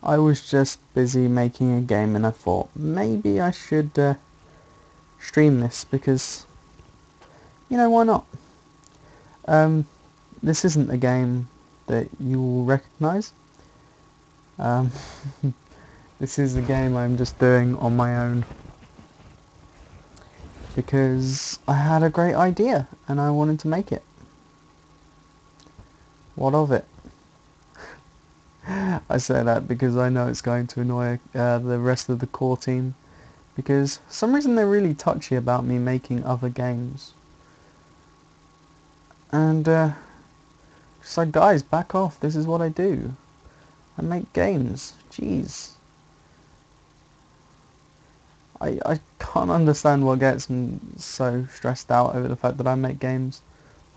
I was just busy making a game and I thought maybe I should stream this because, why not? Um, this isn't a game that you will recognise. Um, this is a game I'm just doing on my own because I had a great idea and I wanted to make it. What of it? I say that because I know it's going to annoy the rest of the core team because for some reason they're really touchy about me making other games. And it's like, guys, back off, this is what I do. I make games. Jeez. I can't understand what gets them so stressed out over the fact that I make games.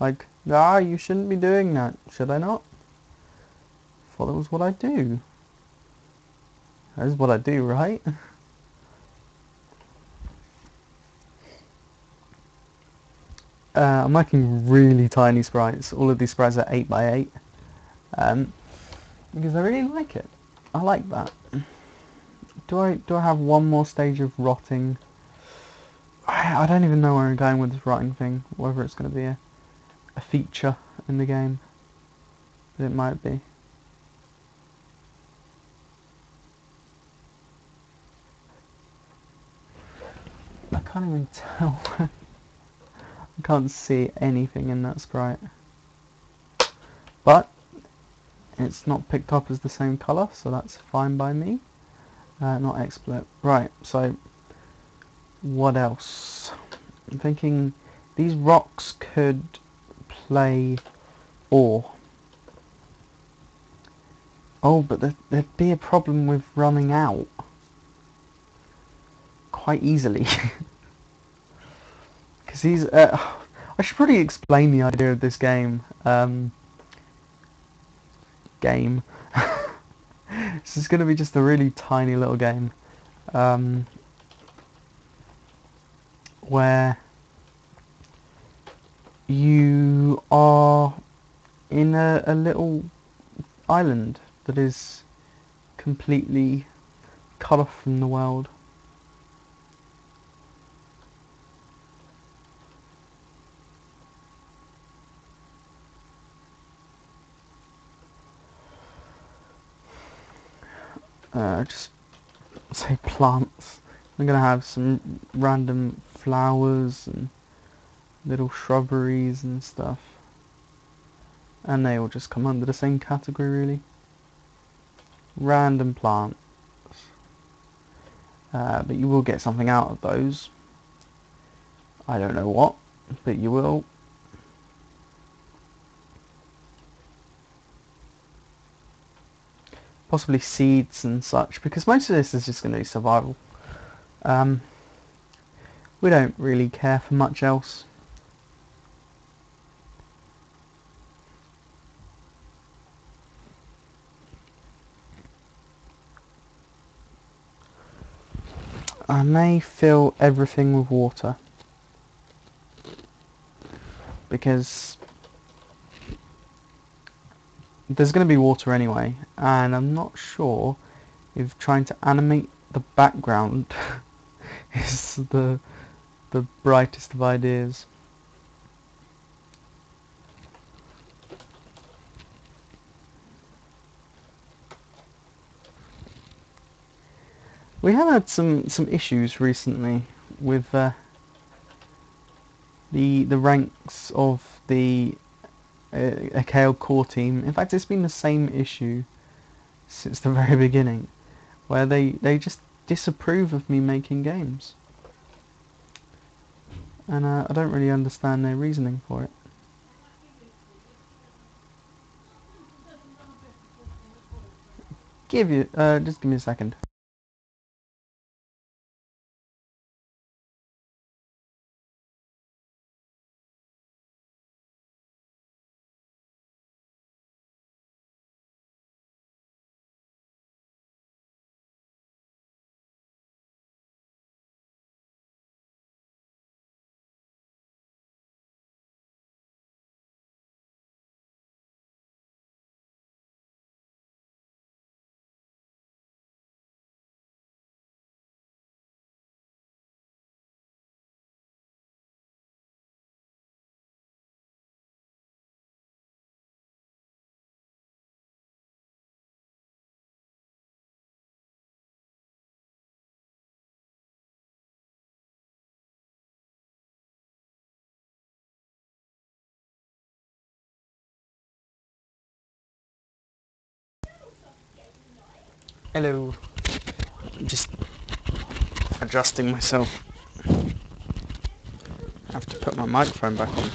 Like, you shouldn't be doing that. Should I not? Thought that was what I do. That is what I do, right? I'm making really tiny sprites. All of these sprites are 8 by 8 because I really like it. I like that. Do I have one more stage of rotting? I don't even know where I'm going with this rotting thing. Whether it's going to be a feature in the game, but it might be. I can't even tell. I can't see anything in that sprite. But it's not picked up as the same colour, so that's fine by me. Not XSplit. Right, so what else? I'm thinking these rocks could play ore. Oh, but there'd be a problem with running out quite easily. Because these... I should probably explain the idea of this game. This is going to be just a really tiny little game. Where you are in a little island that is completely cut off from the world. Just say plants. I'm gonna have some random flowers and little shrubberies and stuff, and they all just come under the same category, really. Random plants, but you will get something out of those. I don't know what, but you will. Possibly seeds and such, because most of this is just going to be survival. We don't really care for much else. I may fill everything with water because there's going to be water anyway, and I'm not sure if trying to animate the background is the brightest of ideas. We have had some issues recently with the ranks of the Akkail core team. In fact, it's been the same issue since the very beginning, where they just disapprove of me making games, and I don't really understand their reasoning for it. Just give me a second. Hello. I'm just adjusting myself. I have to put my microphone back on.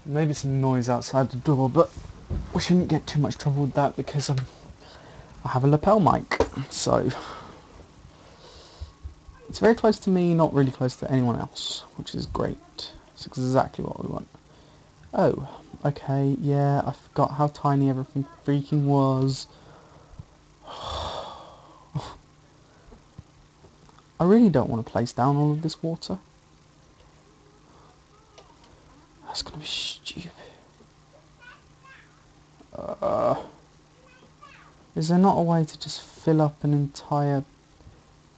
Maybe some noise outside the door, but we shouldn't get too much trouble with that because I have a lapel mic, so it's very close to me, not really close to anyone else, which is great. It's exactly what we want. Oh, okay, yeah, I forgot how tiny everything freaking was. I really don't want to place down all of this water. That's gonna be stupid. Is there not a way to just fill up an entire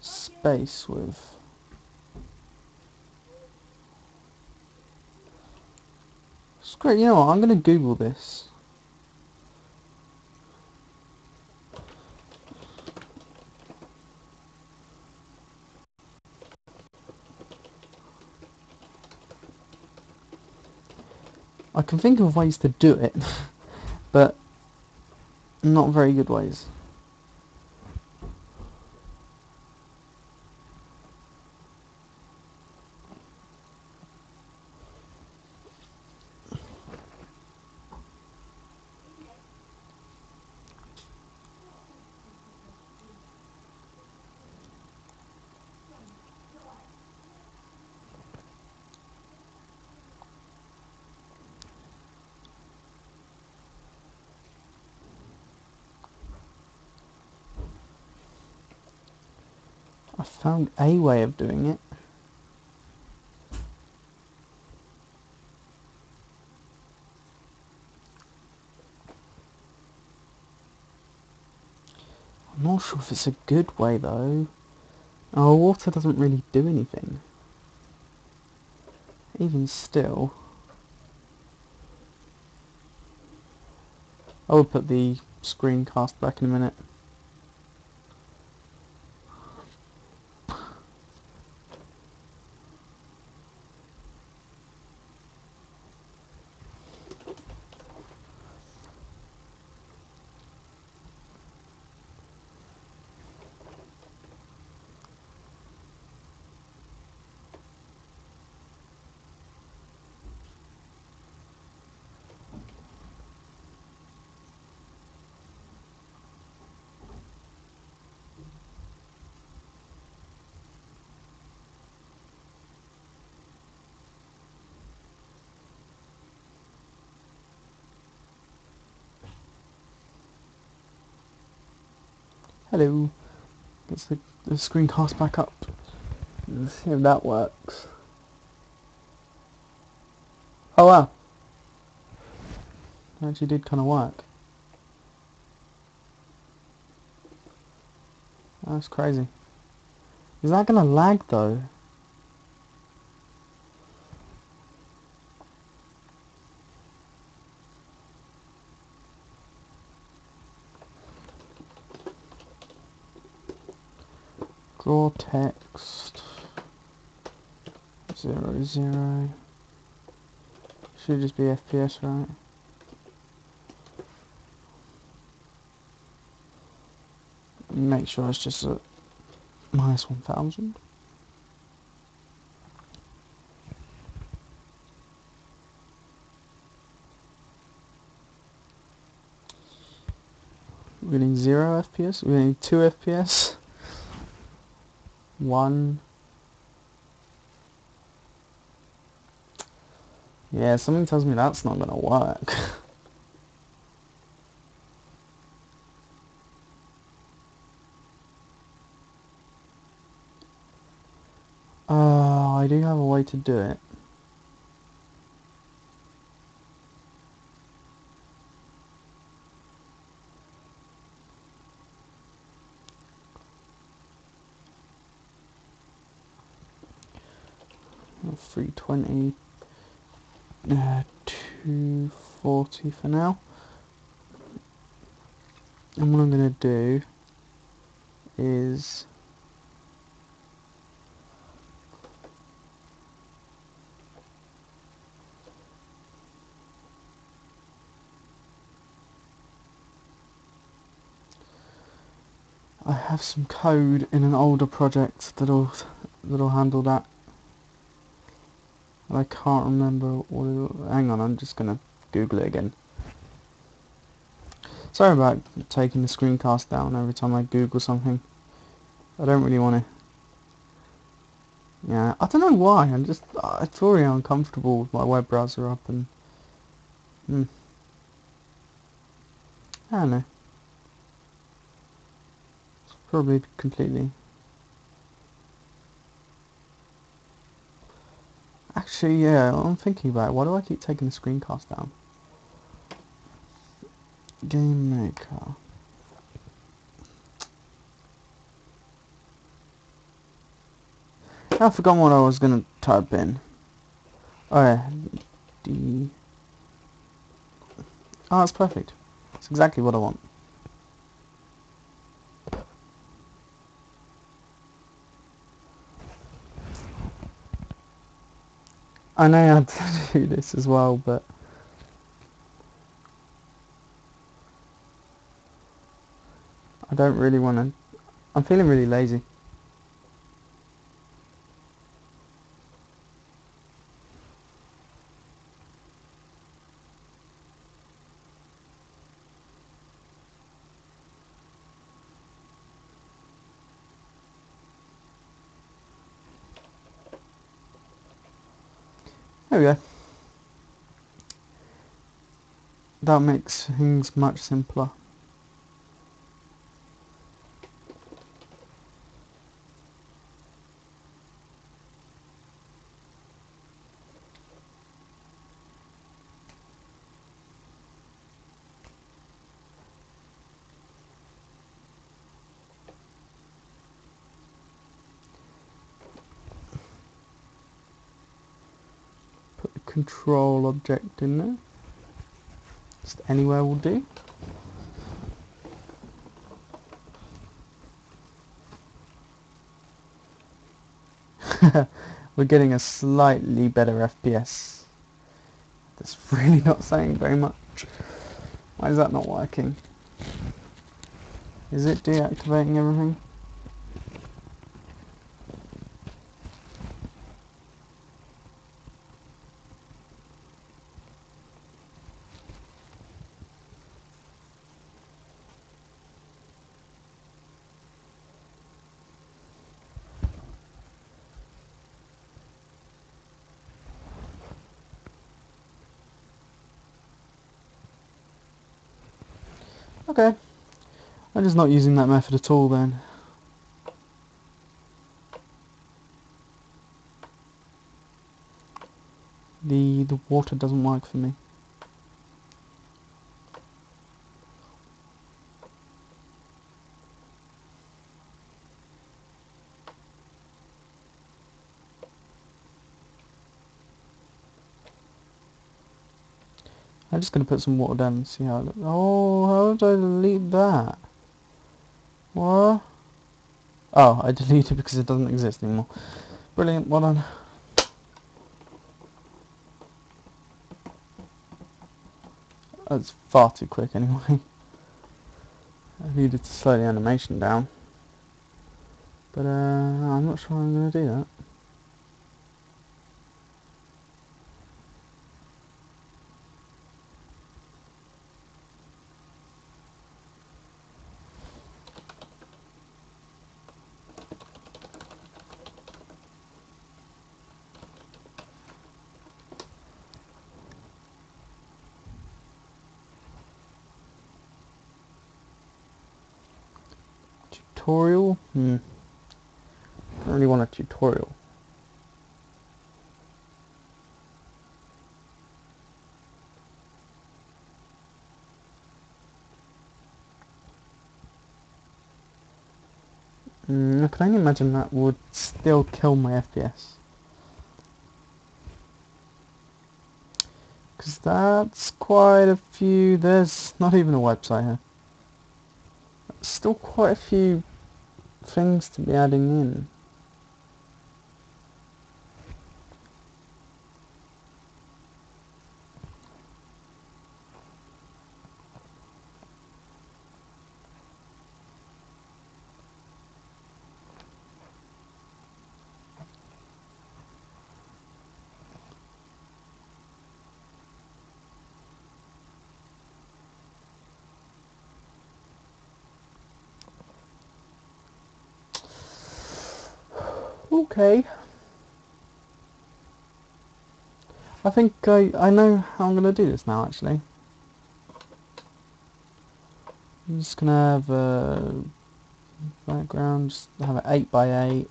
space with... Screw it, you know what, I'm gonna Google this. I can think of ways to do it, but not very good ways. I found a way of doing it. I'm not sure if it's a good way though. Oh, water doesn't really do anything. Even still. I will put the screencast back in a minute. Hello. Let's the screencast back up. Let's see if that works. Oh wow. It actually did kind of work. That's crazy. Is that gonna lag though? Draw text 00. Should just be FPS, right? Make sure it's just at -1000. We're getting 0 FPS. We're getting 2 FPS. 1. Yeah, something tells me that's not gonna work. I do have a way to do it. Oh, 320, 240 for now. And what I'm gonna do is I have some code in an older project that'll handle that. I can't remember what it, hang on, I'm just gonna Google it again. Sorry about taking the screencast down every time I Google something. I don't really want to. Yeah, I don't know why. It's already uncomfortable with my web browser up and. I don't know. It's probably completely. Actually, yeah, I'm thinking about it. Why do I keep taking the screencast down? Game Maker. I've forgotten what I was going to type in. Oh yeah, D. Oh, that's perfect. It's exactly what I want. I know how to do this as well, but I don't really want to. I'm feeling really lazy. There we go. That makes things much simpler. Put the control object in there. Just anywhere will do. We're getting a slightly better FPS. That's really not saying very much. Why is that not working? Is it deactivating everything? Okay. I'm just not using that method at all then. The water doesn't work for me. I'm just going to put some water down and see how it looks. Oh, how did I delete that? What? Oh, I deleted it because it doesn't exist anymore. Brilliant, well done. That's far too quick anyway. I needed to slow the animation down. But I'm not sure I'm going to do that. Tutorial? I don't really want a tutorial. I can only imagine that would still kill my FPS. Because that's quite a few... There's not even a website here. Still quite a few things to be adding in. Okay. I think I know how I'm going to do this now, actually. I'm just going to have a background, just have an 8x8.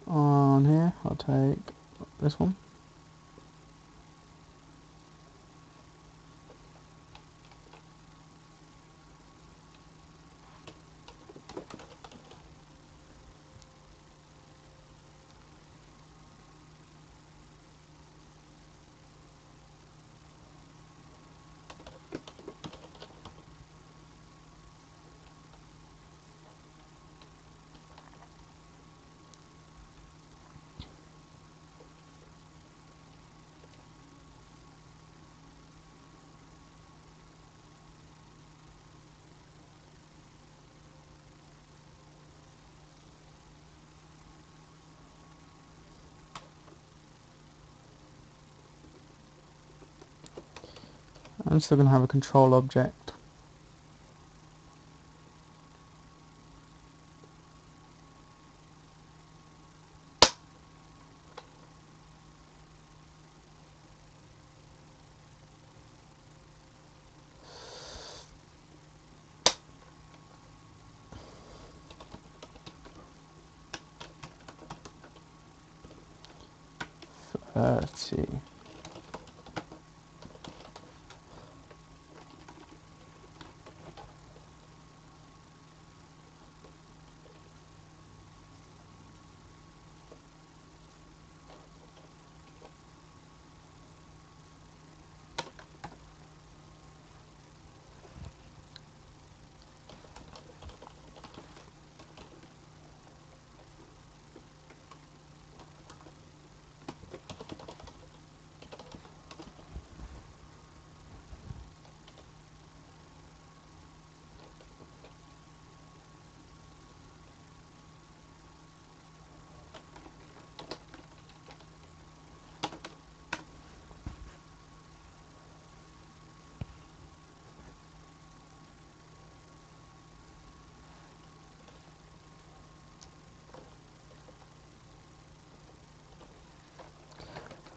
On here, I'll take this one. I'm still going to have a control object. Let's see.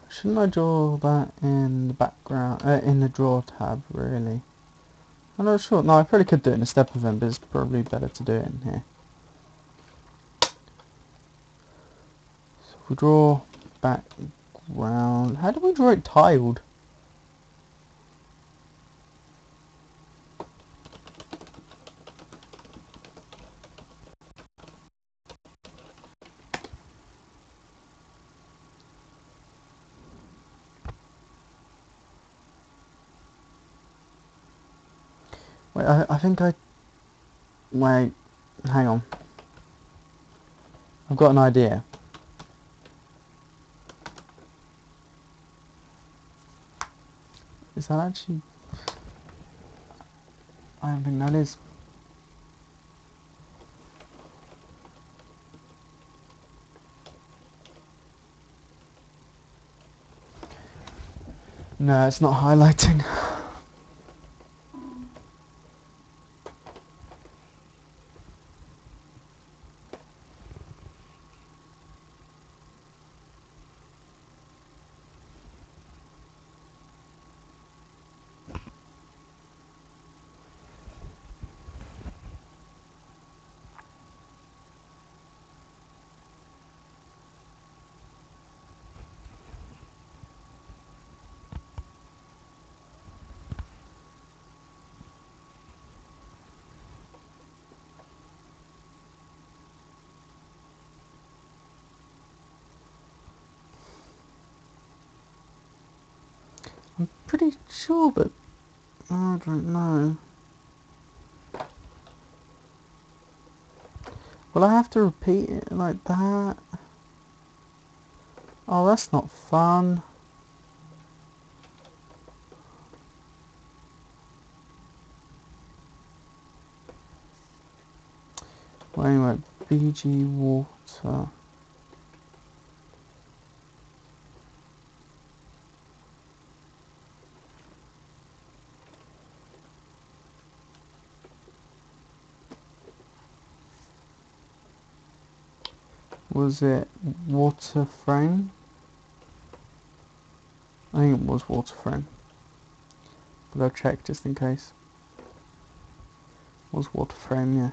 Shouldn't I draw that in the background, in the draw tab, really? I'm not sure. No, I probably could do it in a step event, but it's probably better to do it in here. So we draw background. How do we draw it tiled? Wait, I think I... Wait, hang on. I've got an idea. Is that actually... I don't think that is. No, it's not highlighting. I'm pretty sure, but I don't know. Will I have to repeat it like that? Oh, that's not fun. Wait, BG water. Was it water frame? I think it was water frame. But I'll check just in case. It was water frame, yeah.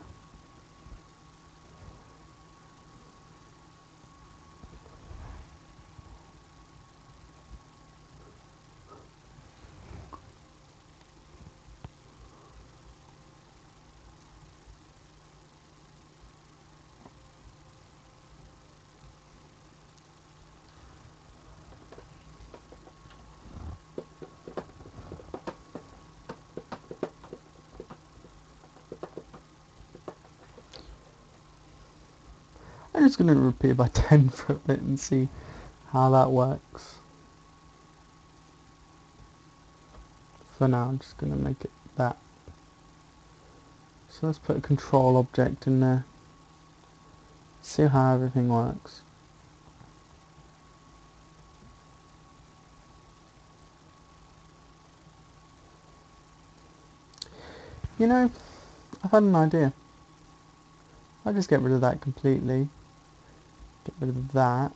I'm just going to repeat by 10 for a bit and see how that works. For now, I'm just going to make it that. So let's put a control object in there. See how everything works. You know, I've had an idea. I'll just get rid of that completely. Get rid of that.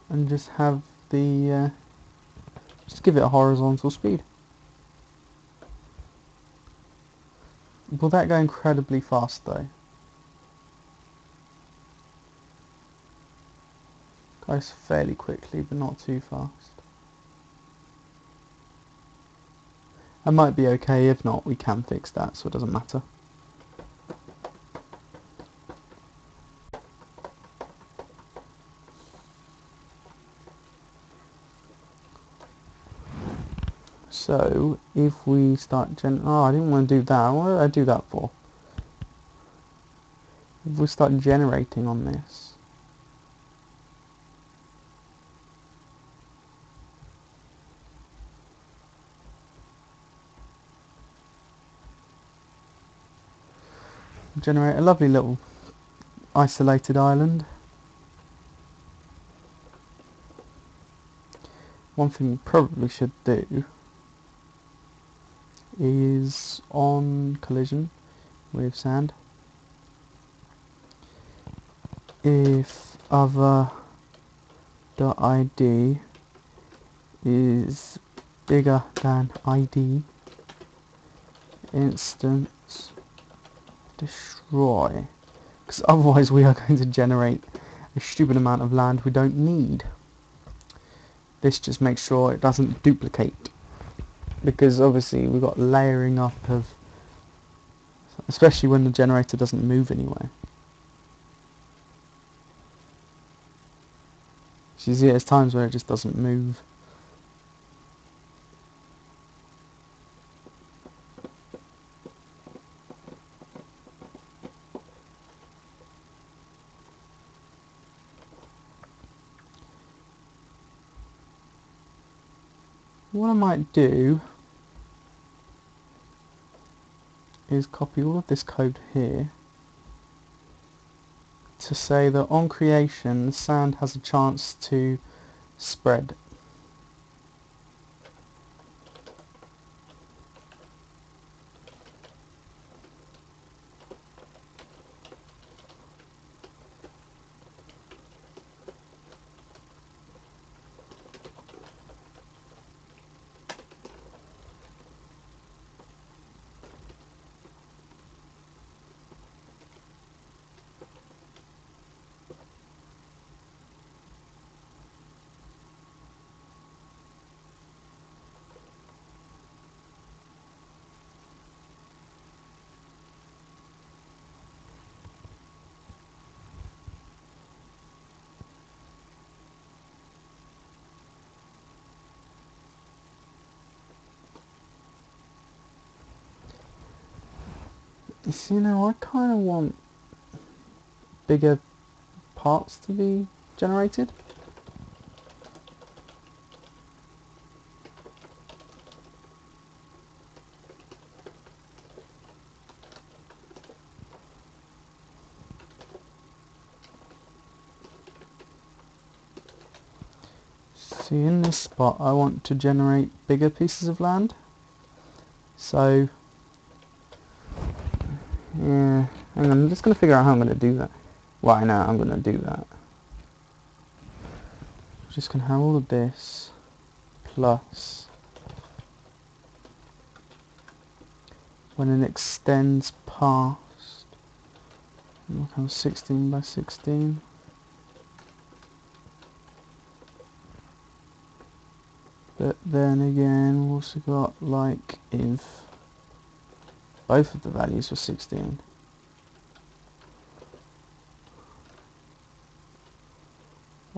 And just have the... just give it a horizontal speed. Will that go incredibly fast though? Goes fairly quickly, but not too fast. That might be okay, if not we can fix that, so it doesn't matter. So, if we start oh, I didn't want to do that. What did I do that for? If we start generating on this, generate a lovely little isolated island. One thing we probably should do is on collision with sand, if other.id is bigger than id, instance destroy, because otherwise we are going to generate a stupid amount of land we don't need. This just makes sure it doesn't duplicate, because obviously we've got layering up of, especially when the generator doesn't move anywhere. So you see there's times where it just doesn't move. What I might do is copy all of this code here to say that on creation the sand has a chance to spread. So, you know, I kind of want bigger parts to be generated. See, in this spot I want to generate bigger pieces of land. So, yeah, and I'm just going to figure out how I'm going to do that. Well, I know I'm going to do that. I'm just going to have all of this plus when it extends past, look, I'm 16 by 16. But then again, we've also got like if both of the values were 16.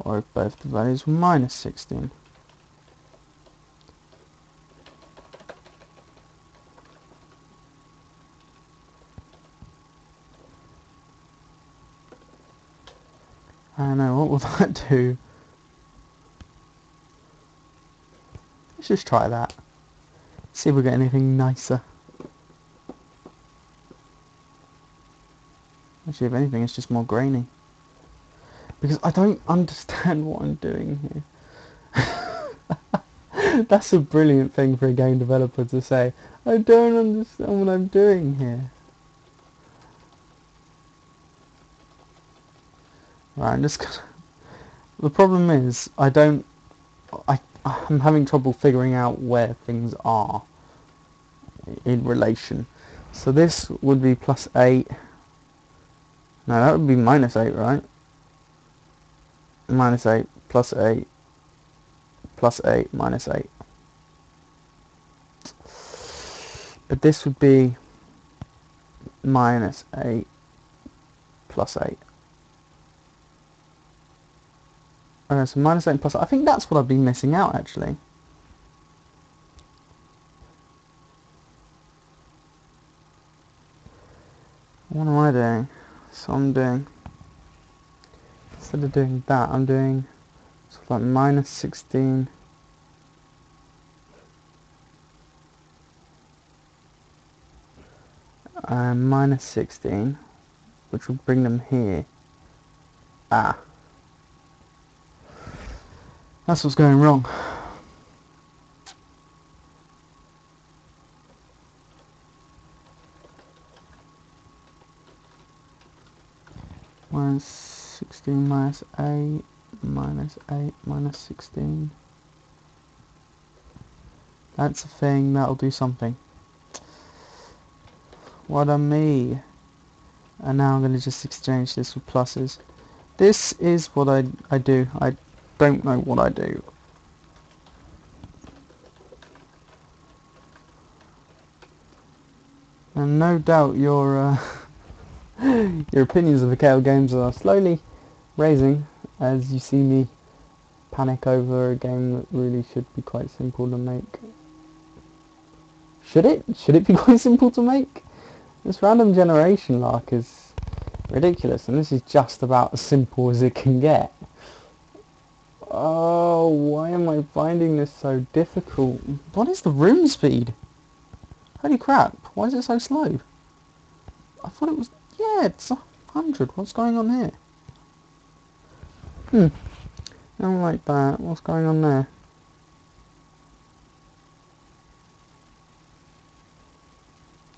Or if both the values were minus 16. I don't know, what will that do? Let's just try that. See if we get anything nicer. Actually, if anything, it's just more grainy. Because I don't understand what I'm doing here. That's a brilliant thing for a game developer to say. I don't understand what I'm doing here. Right, I'm just gonna... The problem is, I'm having trouble figuring out where things are in relation. So this would be plus 8. No, that would be minus 8, right? Minus 8, plus 8, plus 8, minus 8. But this would be minus 8, plus 8. Okay, so minus 8 plus 8. I think that's what I've been missing out, actually. What am I doing? So I'm doing... Instead of doing that, I'm doing sort of like minus 16. Minus 16, which will bring them here. Ah. That's what's going wrong. Minus 16 minus 8, minus 8 minus 16. That's a thing, that'll do something. What a me. And now I'm going to just exchange this with pluses. This is what I do. I don't know what I do. And no doubt your your opinions of Akkail games are slowly raising as you see me panic over a game that really should be quite simple to make. Should it? Should it be quite simple to make? This random generation lark is ridiculous, and this is just about as simple as it can get. Oh, why am I finding this so difficult? What is the room speed? Holy crap, why is it so slow? I thought it was... Yeah, it's 100. What's going on here? I don't like that. What's going on there?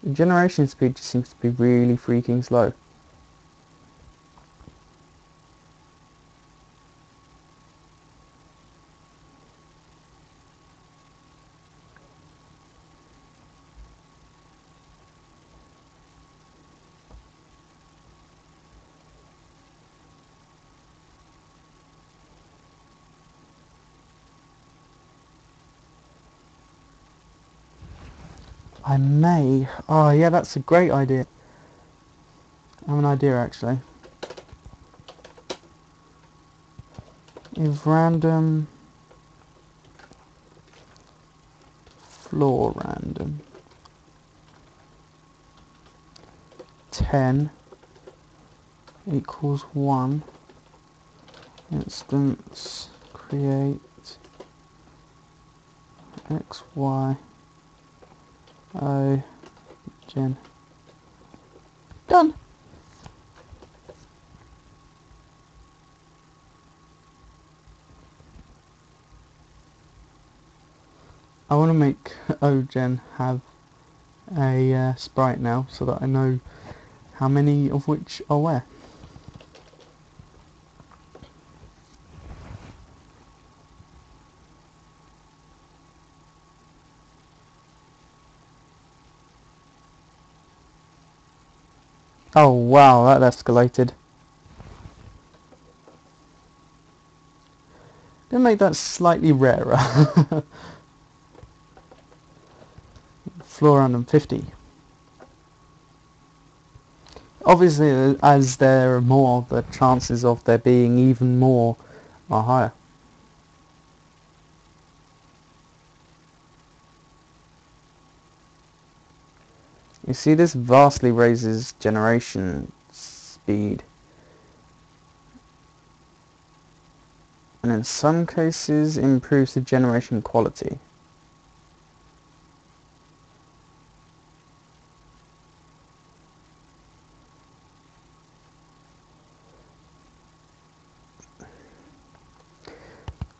The generation speed just seems to be really freaking slow. I may... Oh yeah, that's a great idea. I have an idea actually. If random... Floor random... 10 equals 1 instance create x, y, o, gen. Done! I want to make ogen have a sprite now so that I know how many of which are where. Oh wow, that escalated. Gonna make that slightly rarer. Floor 150. Obviously, as there are more, the chances of there being even more are higher. You see, this vastly raises generation speed, and in some cases improves the generation quality.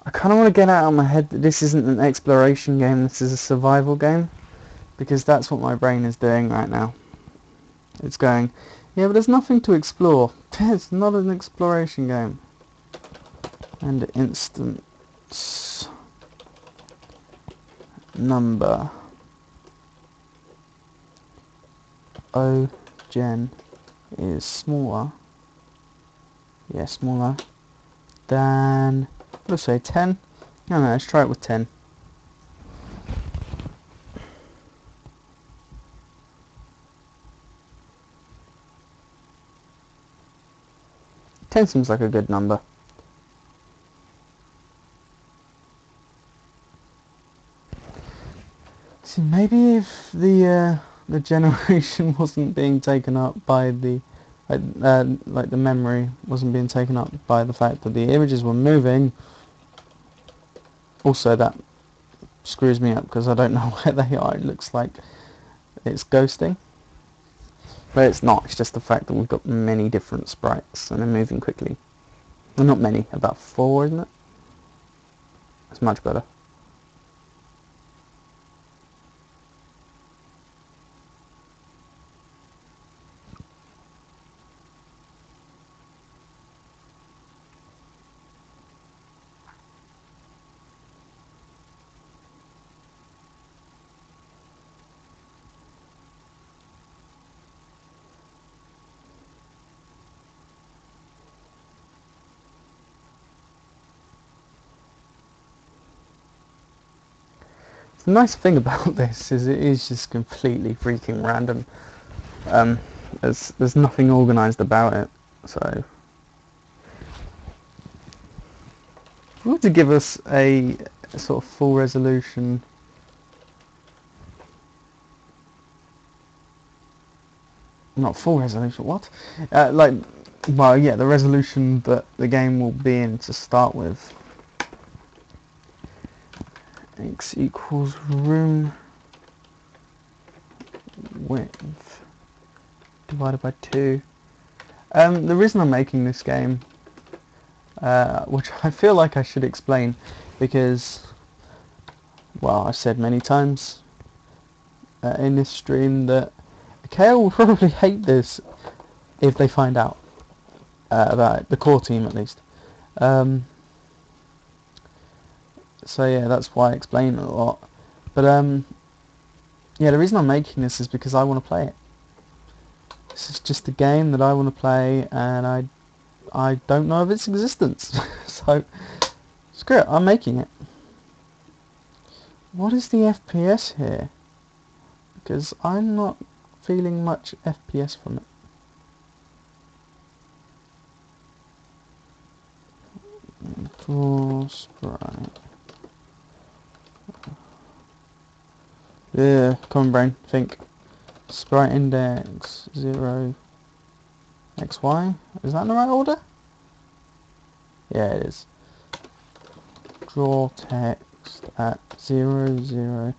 I kind of want to get out of my head that this isn't an exploration game, this is a survival game, because that's what my brain is doing right now. It's going, yeah, but there's nothing to explore. It's not an exploration game. And instance number O-gen is smaller, yeah, smaller than, let's say 10. No, let's try it with 10. Ten seems like a good number. See, maybe if the generation wasn't being taken up by the like the memory wasn't being taken up by the fact that the images were moving. Also, that screws me up because I don't know where they are. It looks like it's ghosting, but it's not. It's just the fact that we've got many different sprites and they're moving quickly. Well, not many, about 4, isn't it? It's much better. The nice thing about this is it is just completely freaking random. There's nothing organised about it, so if we were to give us a sort of full resolution, not full resolution, what? Like, well, yeah, the resolution that the game will be in to start with. X equals room width divided by 2. The reason I'm making this game, which I feel like I should explain, because, well, I've said many times in this stream that Akkail will probably hate this if they find out about it, the core team at least. So yeah, that's why I explain it a lot. But yeah, the reason I'm making this is because I want to play it. This is just a game that I want to play, and I don't know of its existence. So screw it, I'm making it. What is the FPS here? Because I'm not feeling much FPS from it. Draw sprite. Yeah, common brain, think. Sprite index 0 XY. Is that in the right order? Yeah, it is. Draw text at 0, 0.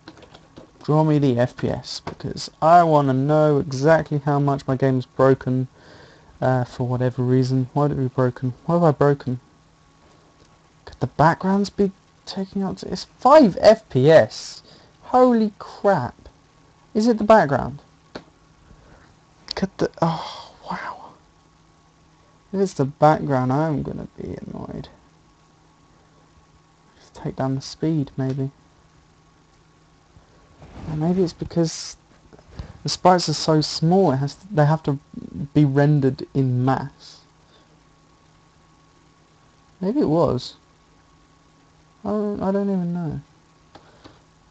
Draw me the FPS because I want to know exactly how much my game's broken for whatever reason. Why did it be broken? What have I broken? Could the backgrounds be taking up to... It's 5 FPS! Holy crap! Is it the background? Could the... Oh, wow. If it's the background, I'm gonna be annoyed. Just take down the speed, maybe. Or maybe it's because the sprites are so small, they have to be rendered in mass. Maybe it was. I don't even know.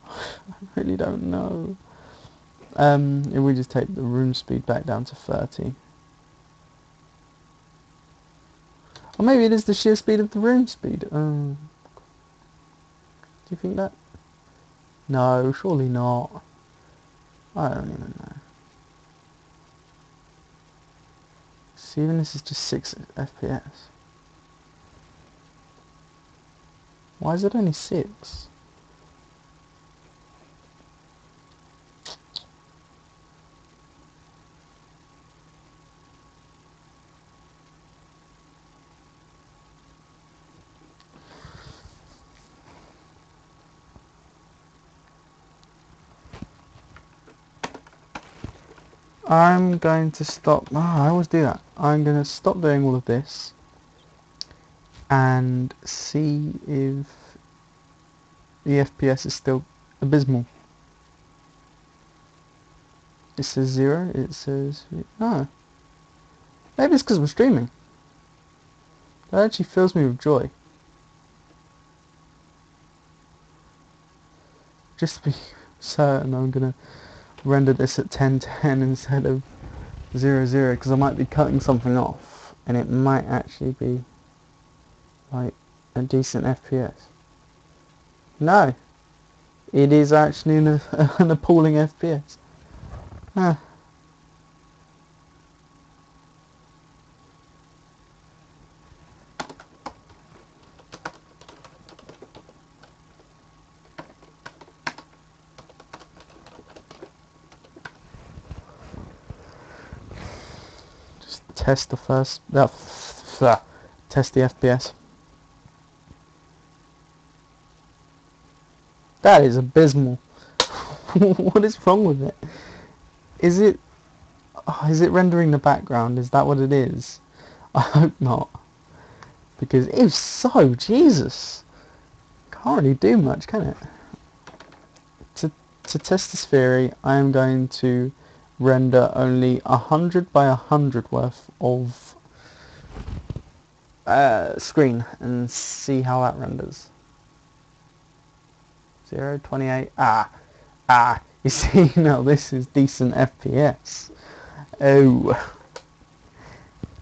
I really don't know. If we just take the room speed back down to 30. Or maybe it is the sheer speed of the room speed. Do you think that? No, surely not. I don't even know. See, even this is just 6 FPS. Why is it only 6? I'm going to stop. I always do that. I'm going to stop doing all of this and see if the FPS is still abysmal. It says 0. It says no. Maybe it's because I'm streaming. That actually fills me with joy. Just to be certain, I'm going to render this at 1010 instead of 00, because I might be cutting something off and it might actually be like a decent FPS. No, it is actually an appalling FPS. Huh. Just test the first, test the FPS. That is abysmal. What is wrong with it? Is it rendering the background? Is that what it is? I hope not. Because if so, Jesus, can't really do much, can it? To test this theory, I am going to render only 100 by 100 worth of screen and see how that renders. 0, 28, you see, now this is decent FPS. Oh,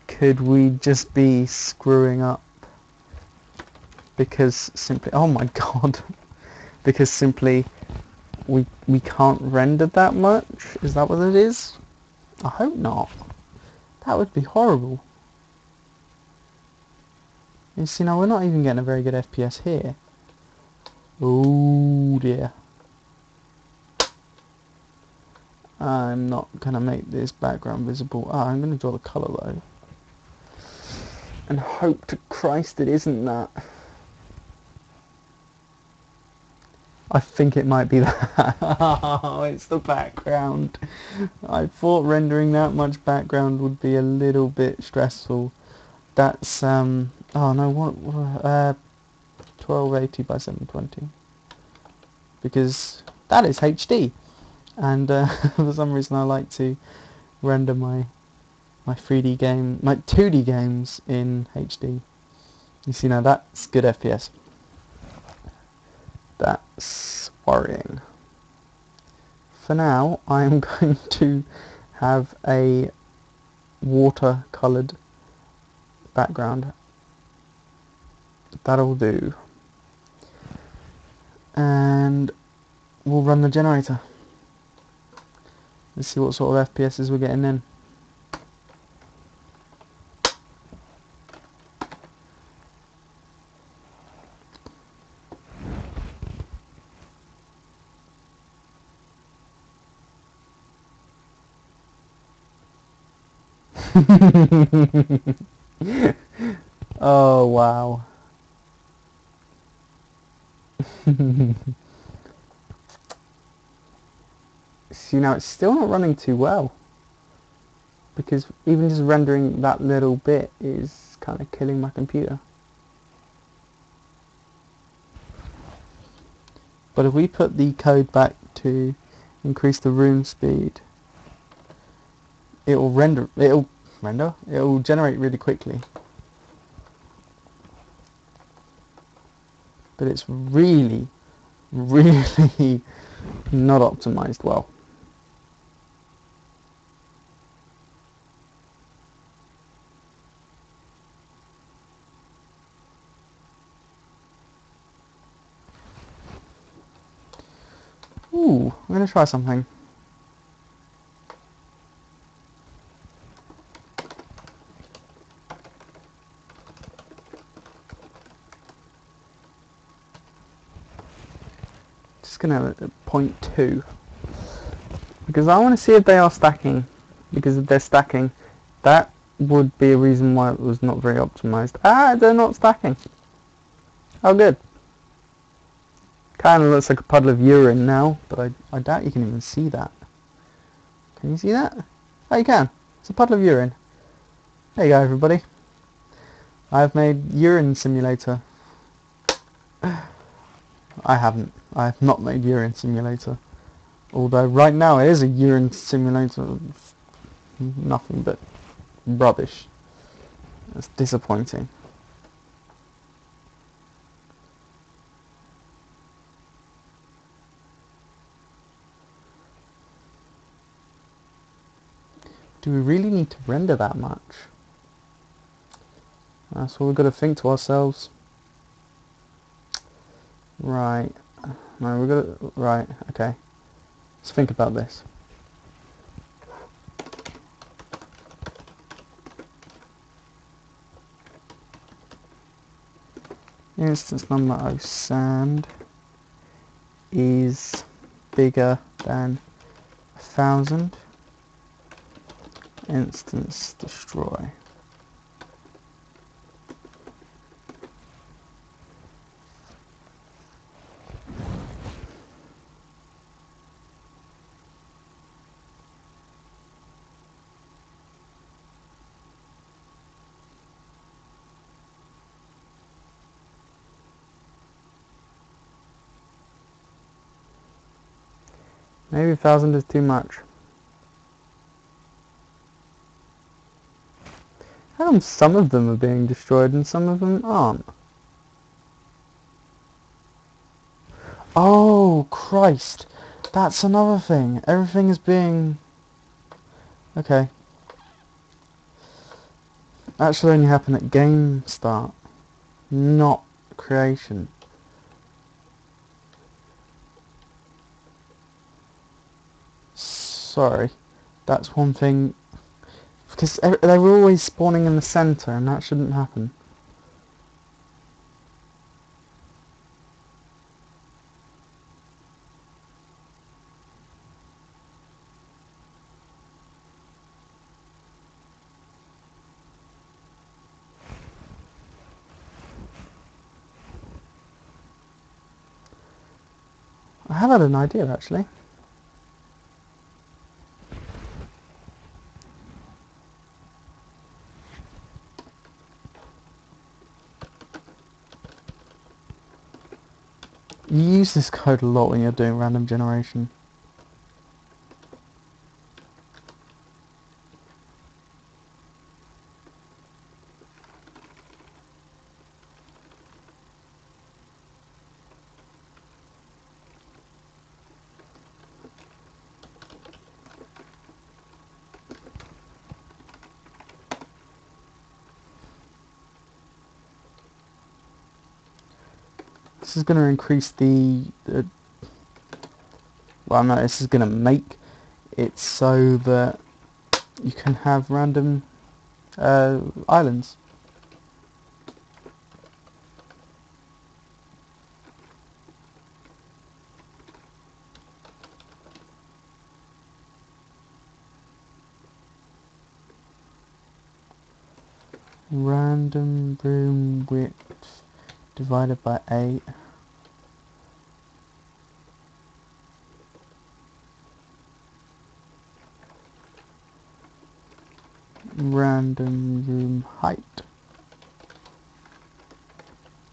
could we just be screwing up because simply, oh my god, because simply we can't render that much? Is that what it is? I hope not. That would be horrible. You see, now we're not even getting a very good FPS here. Oh dear. I'm not gonna make this background visible. I'm gonna draw the colour though. And hope to Christ it isn't that. I think it might be that. Oh, it's the background. I thought rendering that much background would be a little bit stressful. That's oh no, what 1280 by 720. Because that is HD. And for some reason I like to render my 3D game, my 2D games in HD. You see, now that's good FPS. That's worrying. For now, I'm going to have a watercoloured background. That'll do. And we'll run the generator. Let's see what sort of FPSs we're getting in. Oh wow. See, now it's still not running too well, because even just rendering that little bit is kind of killing my computer. But if we put the code back to increase the room speed, it'll render, render. It will generate really quickly. But it's really, really not optimized well. Ooh, I'm going to try something. Just going to 0.2. Because I want to see if they are stacking. Because if they're stacking, that would be a reason why it was not very optimized. Ah, they're not stacking. Oh, good. Kind of looks like a puddle of urine now, but I doubt you can even see that. Can you see that? Oh, you can. It's a puddle of urine. There you go, everybody. I've made urine simulator. I haven't. I have not made urine simulator. Although right now it is a urine simulator. Nothing but rubbish. It's disappointing. Do we really need to render that much? That's what we've got to think to ourselves. Right. No, we've got to... Right, okay. Let's think about this. Instance number of sand is bigger than 1,000. Instance destroy. Maybe 1,000 is too much. How come some of them are being destroyed and some of them aren't? Oh, Christ! That's another thing. Everything is being... Okay. That should only happen at game start, not creation. Sorry. That's one thing... Because they were always spawning in the centre and that shouldn't happen. I have had an idea actually. You use this code a lot when you're doing random generation. This is going to increase the... well, no, this is going to make it so that you can have random islands. Random room width divided by 8. Random room height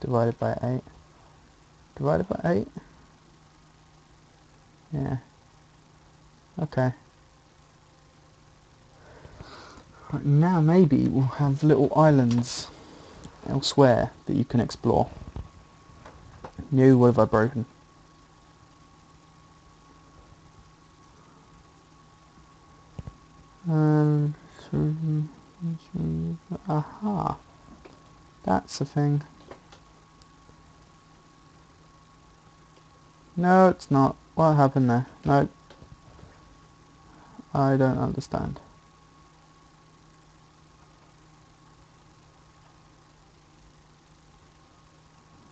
divided by 8. Divided by 8? Yeah. Okay. Right, now maybe we'll have little islands elsewhere that you can explore. No, what have I broken? Um, aha, that's a thing. No, it's not. What happened there? No, I don't understand.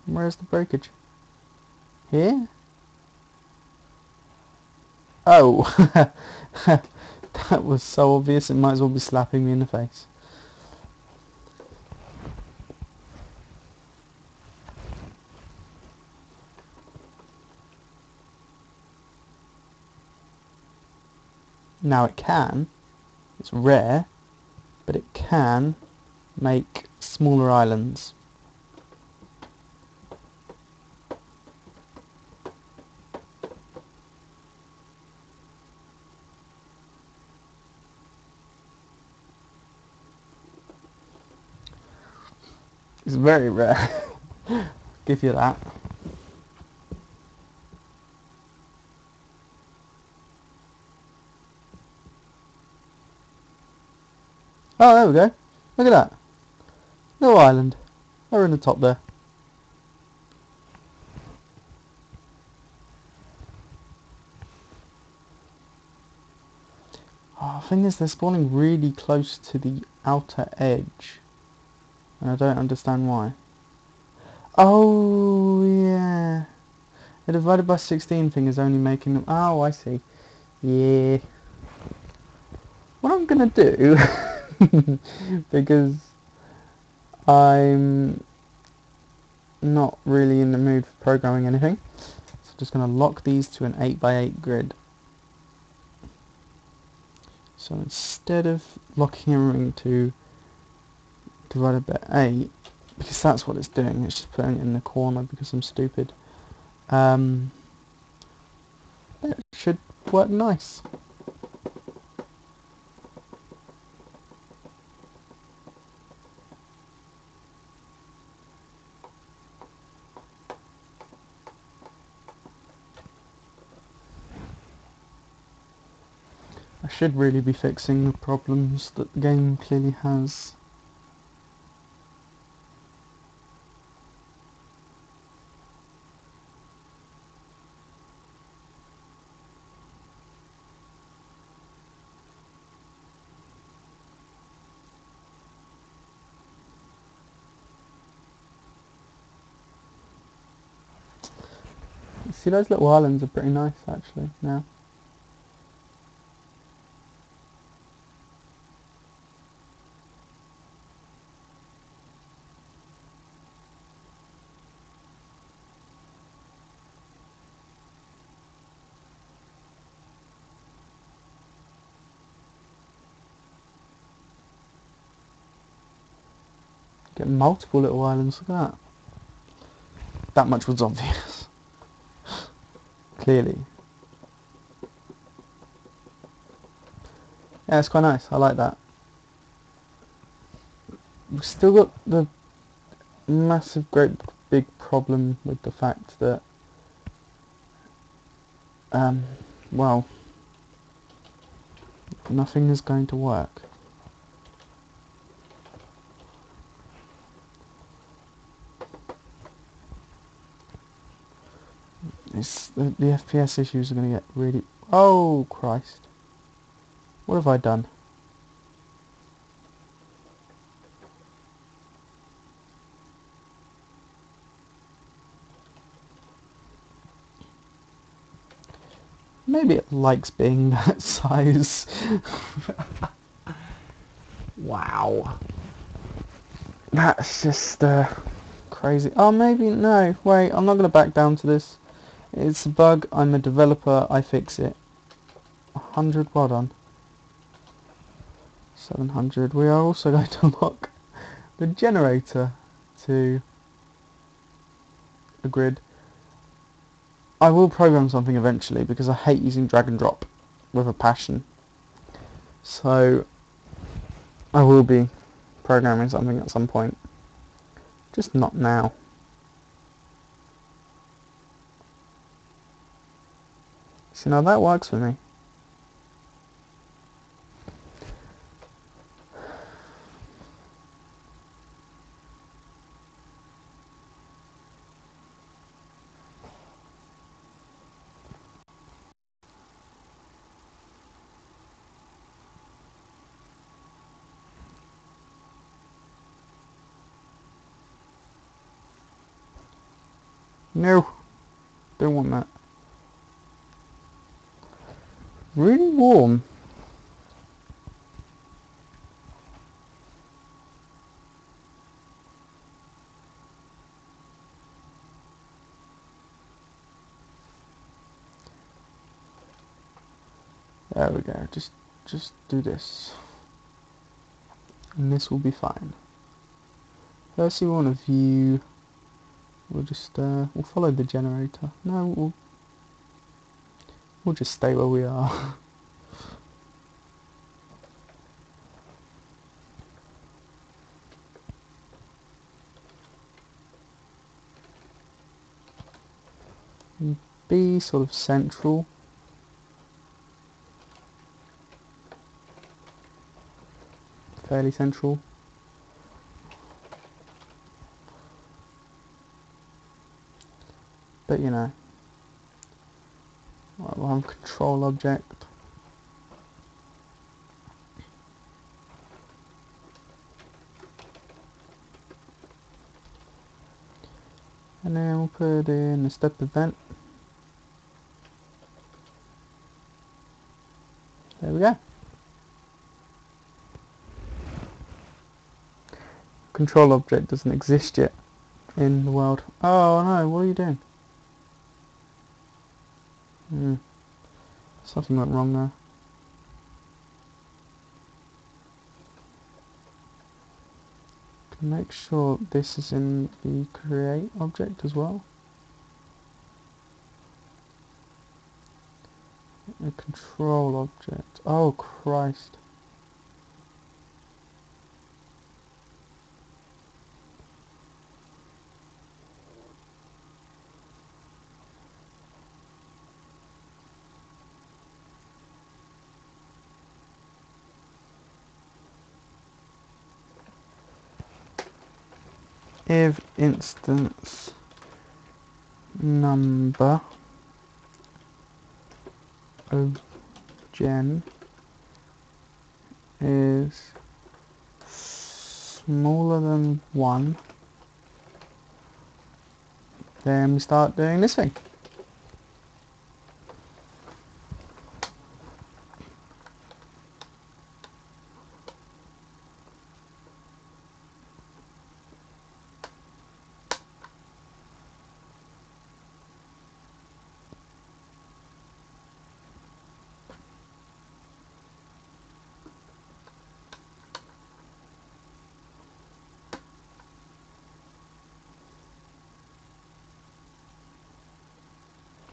Where's the breakage? Here? Oh, that was so obvious it might as well be slapping me in the face. Now it can, it's rare, but it can make smaller islands. It's very rare. Give you that. Oh, there we go. Look at that. Little island. Over in the top there. Oh, the thing is, they're spawning really close to the outer edge. And I don't understand why. Oh, yeah. The divided by 16 thing is only making them... Oh, I see. Yeah. What I'm going to do, because I'm not really in the mood for programming anything, so I'm just going to lock these to an 8x8 grid. So instead of locking everything to divided by 8, because that's what it's doing, it's just putting it in the corner because I'm stupid, that should work nice. I should really be fixing the problems that the game clearly has. See, those little islands are pretty nice actually now. Get multiple little islands, look at that. That much was obvious. Clearly. Yeah, it's quite nice, I like that. We've still got the massive, great, big problem with the fact that, well, nothing is going to work. The FPS issues are going to get really... Oh, Christ. What have I done? Maybe it likes being that size. Wow. That's just crazy. Oh, maybe... No, wait, I'm not going to back down to this. It's a bug, I'm a developer, I fix it. 100, well done. 700. We are also going to lock the generator to a grid. I will program something eventually because I hate using drag and drop with a passion. So I will be programming something at some point. Just not now. See, now that works for me. No, don't want that. Really warm. There we go. Just do this, and this will be fine. First, you want to view. We'll just we'll follow the generator. No, we'll just stay where we are. Be sort of central. Fairly central. But you know, we'll have a control object. And then we'll put in a step event. There we go. Control object doesn't exist yet in the world. Oh no, what are you doing? Something went wrong there. Make sure this is in the create object as well. A control object. Oh Christ. If instance number of gen is smaller than 1, then we start doing this thing.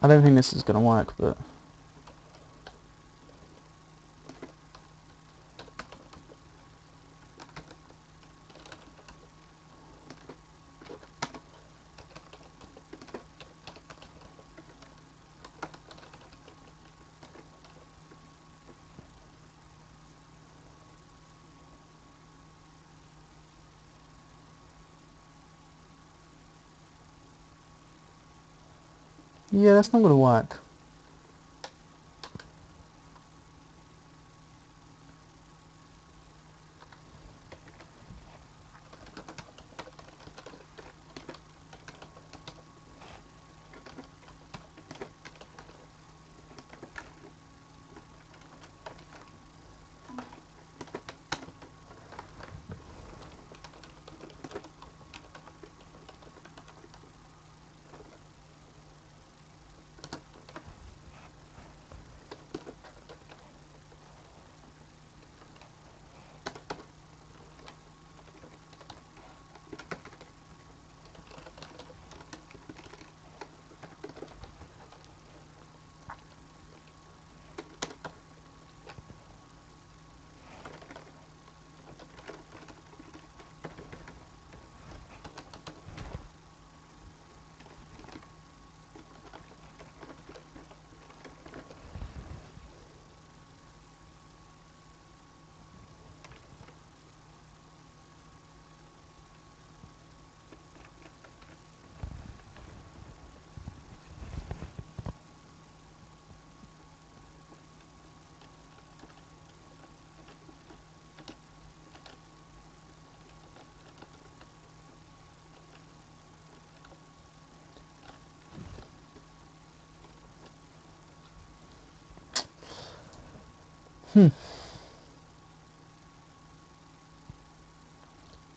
I don't think this is going to work, but yeah, that's not going to work.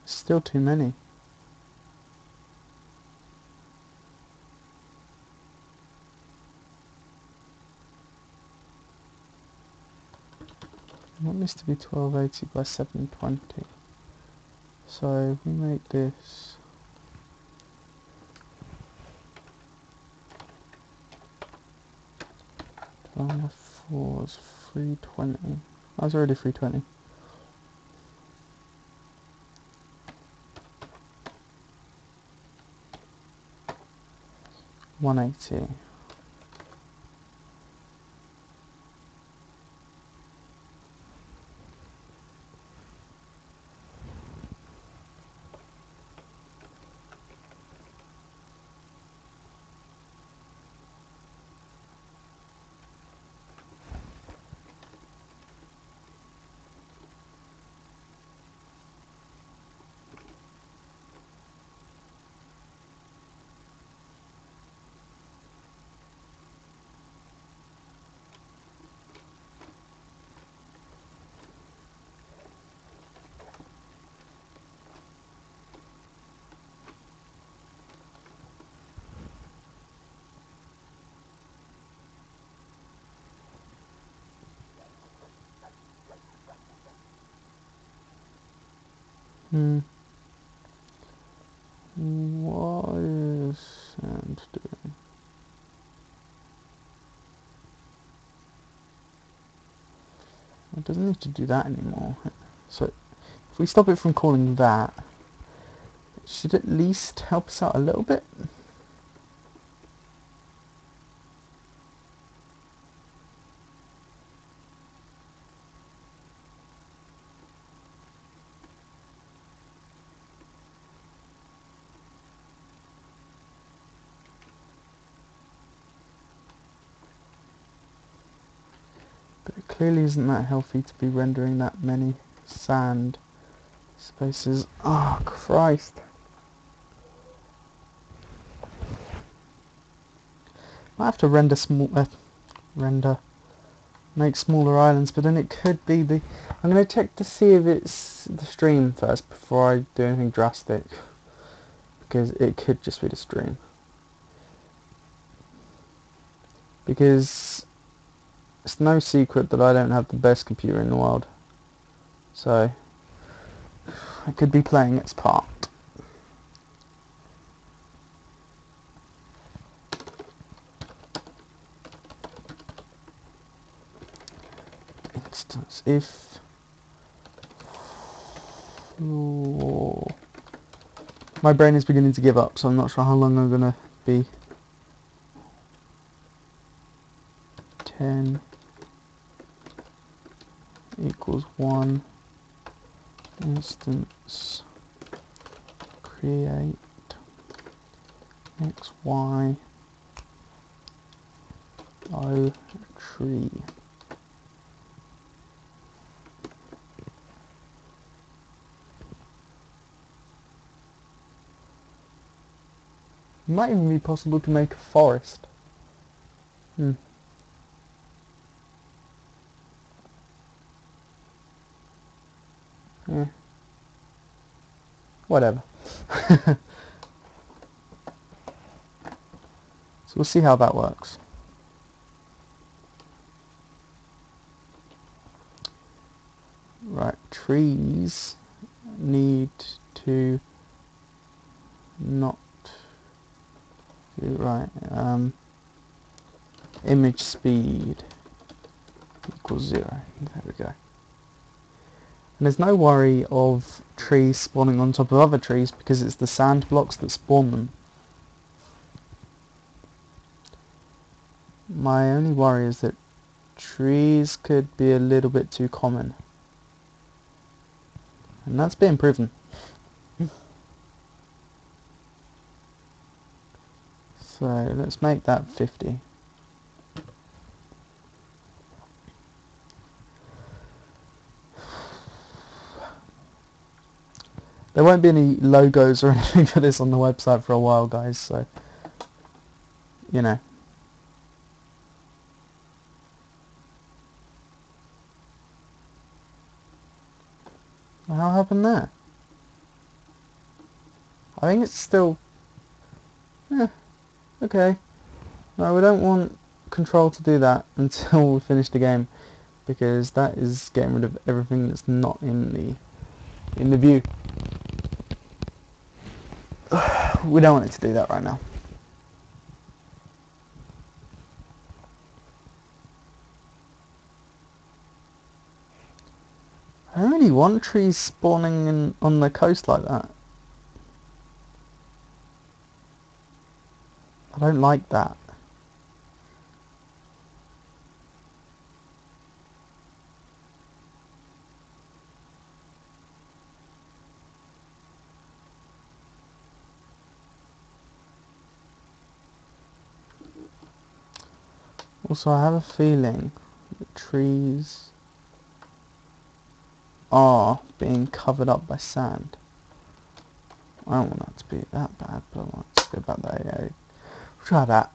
Still too many. I want this to be 1280 by 720. So if we make this 4 is 320. I was already 320. $180. What is sand doing? It doesn't need to do that anymore. So if we stop it from calling that, it should at least help us out a little bit. But it clearly isn't that healthy to be rendering that many sand spaces. Oh, Christ. I have to render make smaller islands, but then it could be the... I'm going to check to see if it's the stream first before I do anything drastic, because it could just be the stream. Because it's no secret that I don't have the best computer in the world, so I could be playing its part. Instance, if my brain is beginning to give up, so I'm not sure how long I'm going to be. 10 equals 1 instance create xy o tree. It might even be possible to make a forest. Yeah. Whatever. So we'll see how that works. Right, trees need to not do right. Image speed equals 0. There we go. And there's no worry of trees spawning on top of other trees because it's the sand blocks that spawn them. My only worry is that trees could be a little bit too common. And that's being proven. So let's make that 50. There won't be any logos or anything for this on the website for a while, guys, so, you know. hell happened there? I think it's still... okay. No, we don't want Control to do that until we finish the game, because that is getting rid of everything that's not in the view. We don't want it to do that right now. I don't really want trees spawning on the coast like that. I don't like that. Also, I have a feeling that trees are being covered up by sand. I don't want that to be that bad, but I want to go about that. Yeah, we'll try that.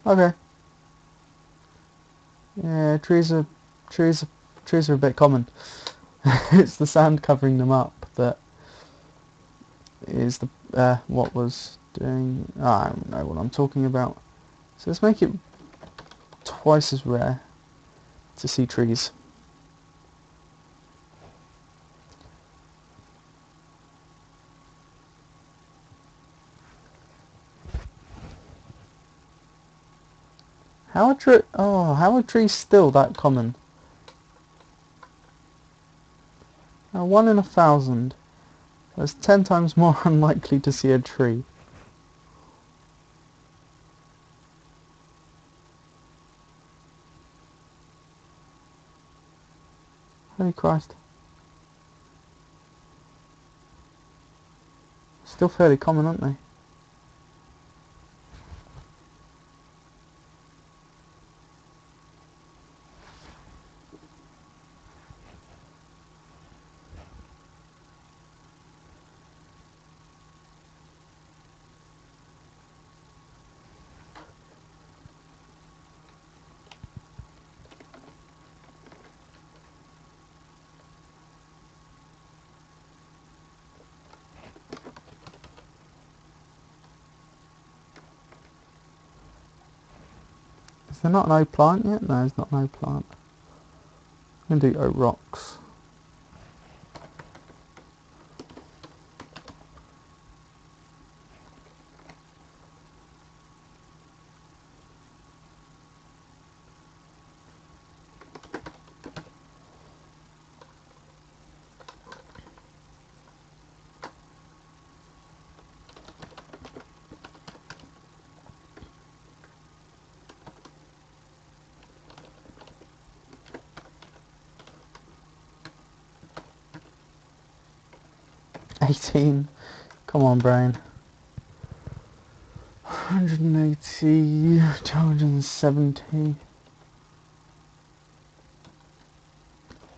Okay. Yeah, trees are a bit common. It's the sand covering them up that is what was doing. I don't know what I'm talking about. So let's make it twice as rare to see trees. How are trees still that common? 1 in 1,000. That's 10 times more unlikely to see a tree. Holy Christ. Still fairly common, aren't they? Is there not no plant yet? No, there's not no plant. I'm going to do rocks. $18. Come on, brain. 180, 270,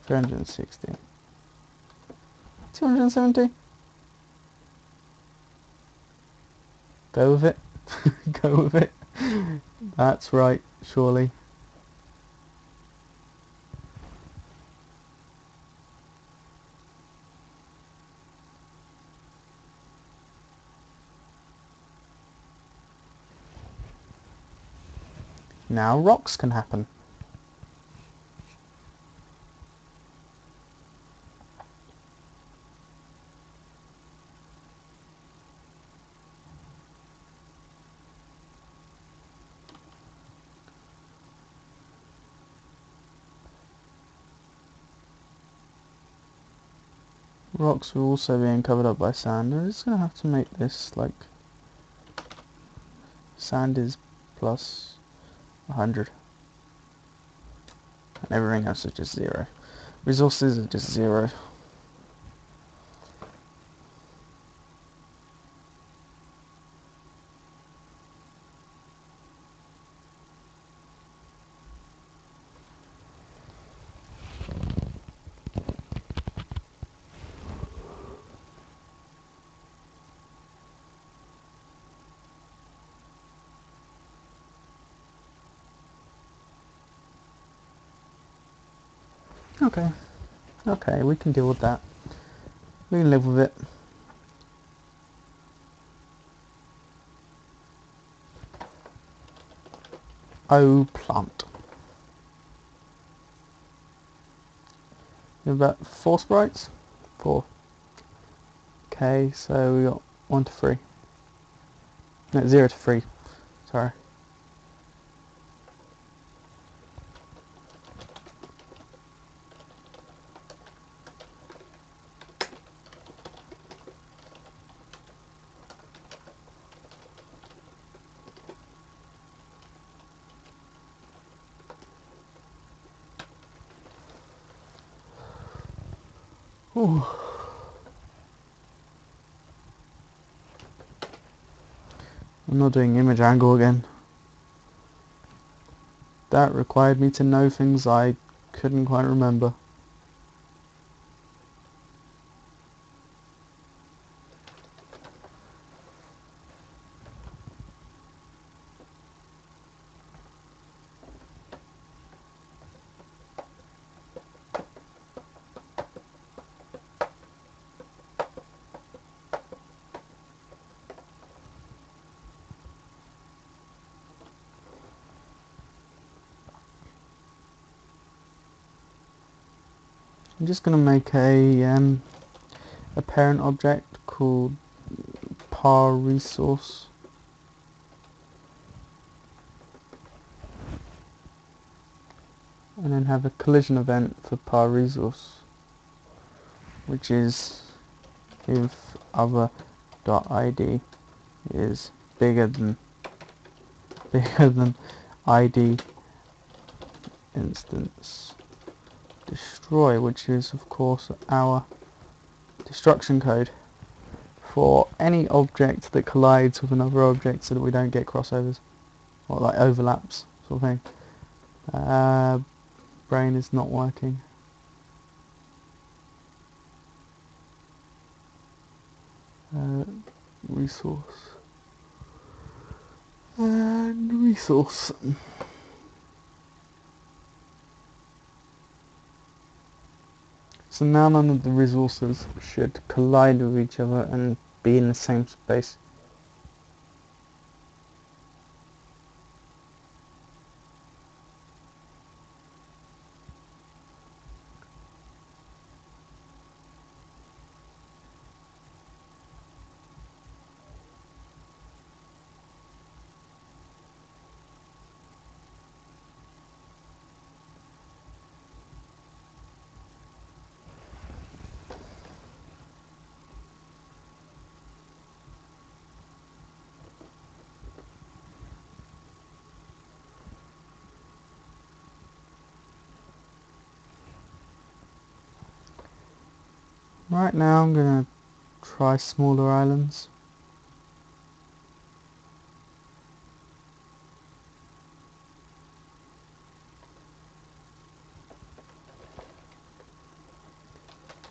360, 270. Go with it. Go with it. That's right, surely. Now rocks can happen. Rocks are also being covered up by sand. I'm just going to have to make this like sand is plus 100 and everything else is just 0. Resources are just 0. Okay. Okay, we can deal with that. We can live with it. Oh, plant. We have about 4 sprites? 4. Okay, so we got 1 to 3. No, 0 to 3. Sorry. Ooh. I'm not doing image angle again. That required me to know things I couldn't quite remember. I'm just going to make a parent object called par resource. And then have a collision event for par resource, which is if other.id is bigger than id instance destroy, which is of course our destruction code for any object that collides with another object, so that we don't get crossovers or like overlaps sort of thing. Brain is not working. Resource and resource. So now none of the resources should collide with each other and be in the same space. Right now I'm going to try smaller islands.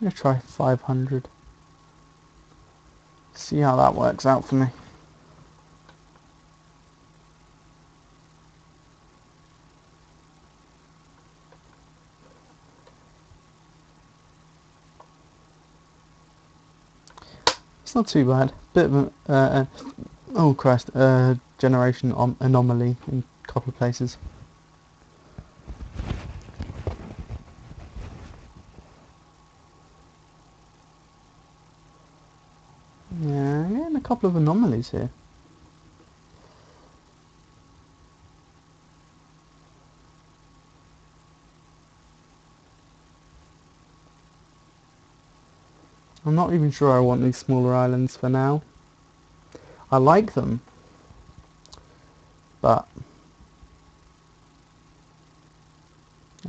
I'm going to try 500. See how that works out for me. It's not too bad. Bit of a, oh Christ, generation anomaly in a couple of places. Yeah, getting a couple of anomalies here. I'm not even sure I want these smaller islands for now. I like them, but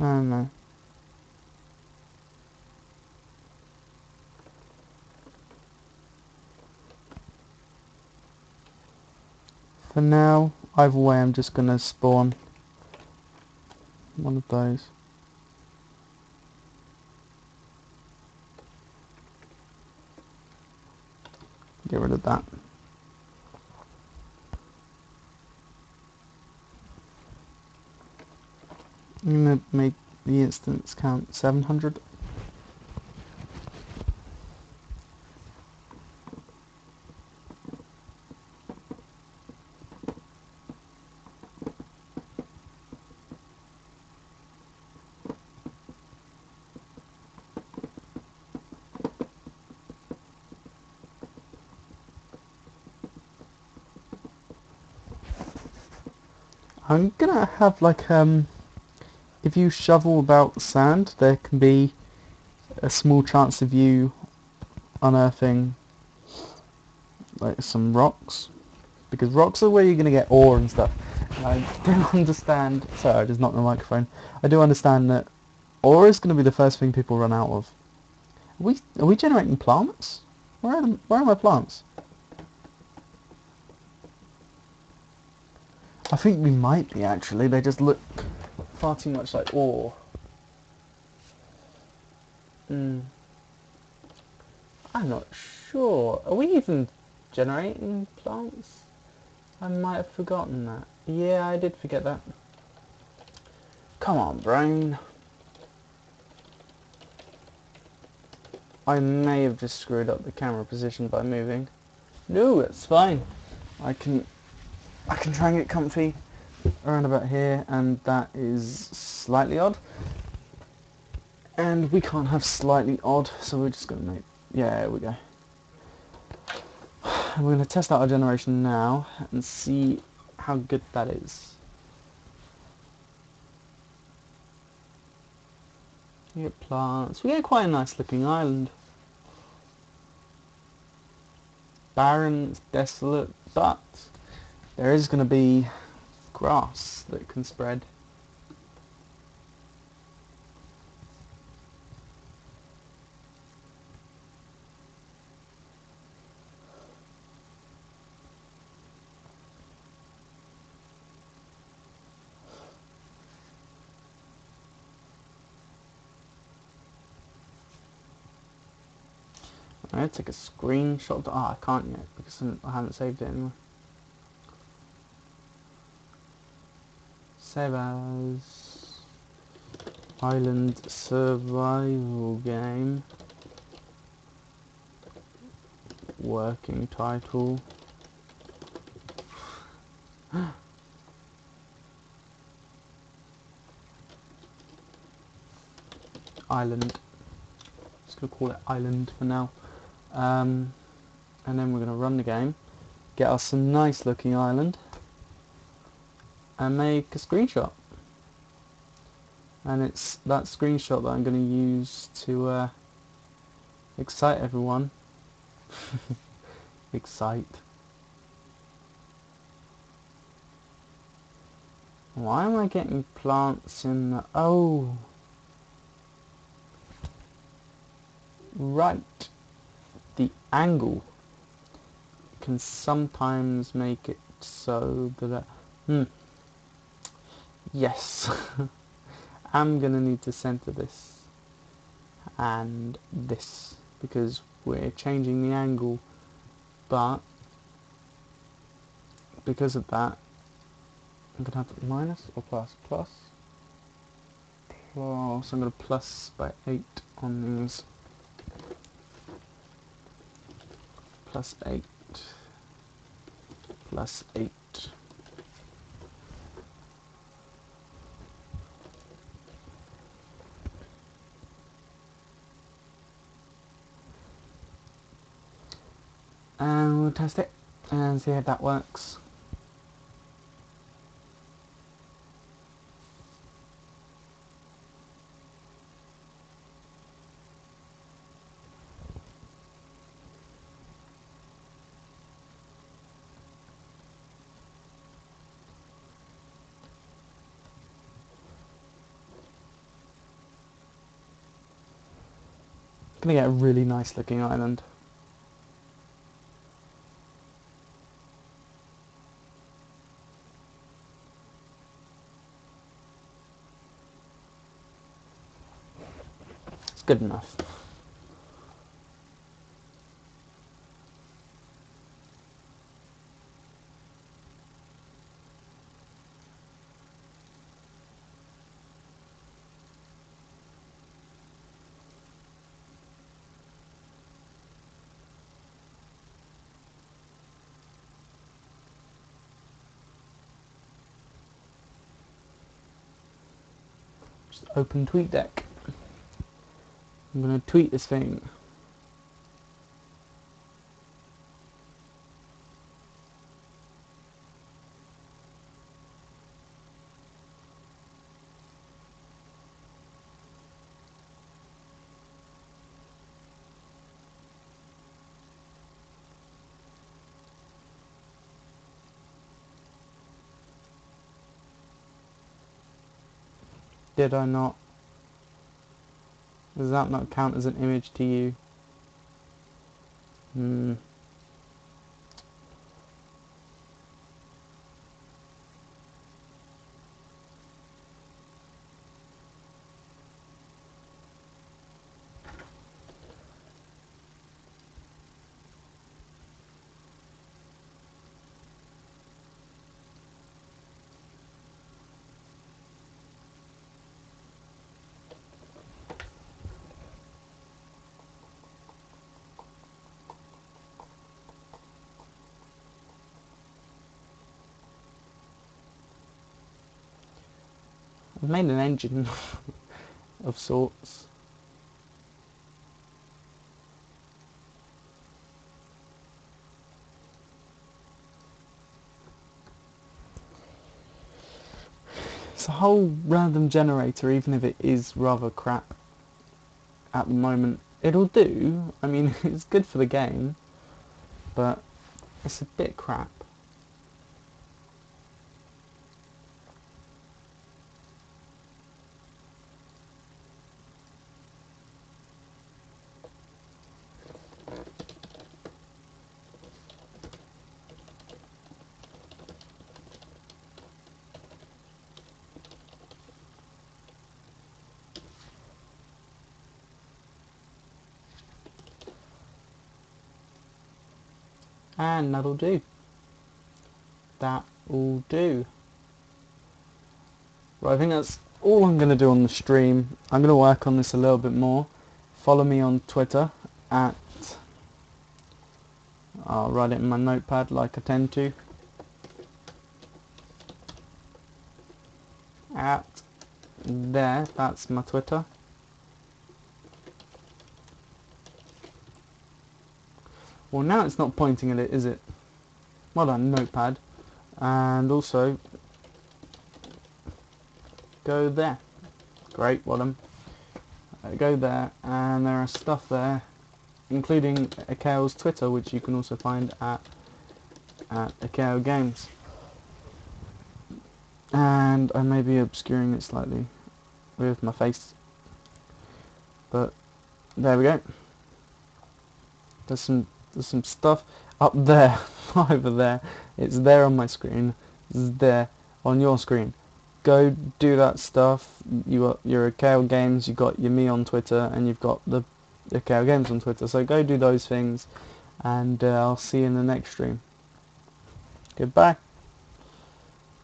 I don't know. For now, either way I'm just going to spawn one of those. Get rid of that. I'm going to make the instance count 700. I'm gonna have like if you shovel about sand, there can be a small chance of you unearthing like some rocks, because rocks are where you're gonna get ore and stuff. And I do understand. Sorry, I just knocked the microphone. I do understand that ore is gonna be the first thing people run out of. Are we generating plants? Where are my plants? I think we might be actually. They just look far too much like ore. I'm not sure. Are we even generating plants? I might have forgotten that. Yeah, I did forget that. Come on, brain. I may have just screwed up the camera position by moving. No, it's fine. I can try and get comfy around about here, and that is slightly odd. And we can't have slightly odd, so we're just gonna make... Yeah, there we go. And we're gonna test out our generation now and see how good that is. We get plants. We get quite a nice looking island. Barren, it's desolate, but there is going to be grass that can spread. I'm going to take a screenshot. Oh, I can't yet because I haven't saved it anyway. Save as Island Survival Game. Working title. Island. Just going to call it Island for now. And then we're going to run the game. Get us a nice looking island. And make a screenshot. And it's that screenshot that I'm going to use to excite everyone. Excite. Why am I getting plants in the... Oh! Right. The angle can sometimes make it so that... Yes. I'm going to need to center this and this because we're changing the angle, but because of that I'm going to have minus or plus? Plus. So I'm going to plus by 8 on these. Plus 8. Plus 8. And we'll test it and see if that works. Gonna get a really nice looking island. It's good enough. Just open TweetDeck. I'm gonna tweet this thing. Did I not? Does that not count as an image to you? I've made an engine of sorts. It's a whole random generator, even if it is rather crap at the moment. It'll do. I mean, it's good for the game, but it's a bit crap. And that'll do. That will do. Right, I think that's all I'm going to do on the stream. I'm going to work on this a little bit more. Follow me on Twitter at... I'll write it in my notepad like I tend to. At there, that's my Twitter. Well, now it's not pointing at it, is it? Well done, notepad. And also, go there. Great, well done. Go there, and there are stuff there, including Akkail's Twitter, which you can also find at Akkail Games. And I may be obscuring it slightly with my face, but there we go. There's some stuff up there, over there. It's there on my screen. It's there on your screen. Go do that stuff. You got your Akkail Games, you got your me on Twitter, and you've got the Akkail Games on Twitter. So go do those things, and I'll see you in the next stream. Goodbye.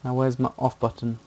Now where's my off button?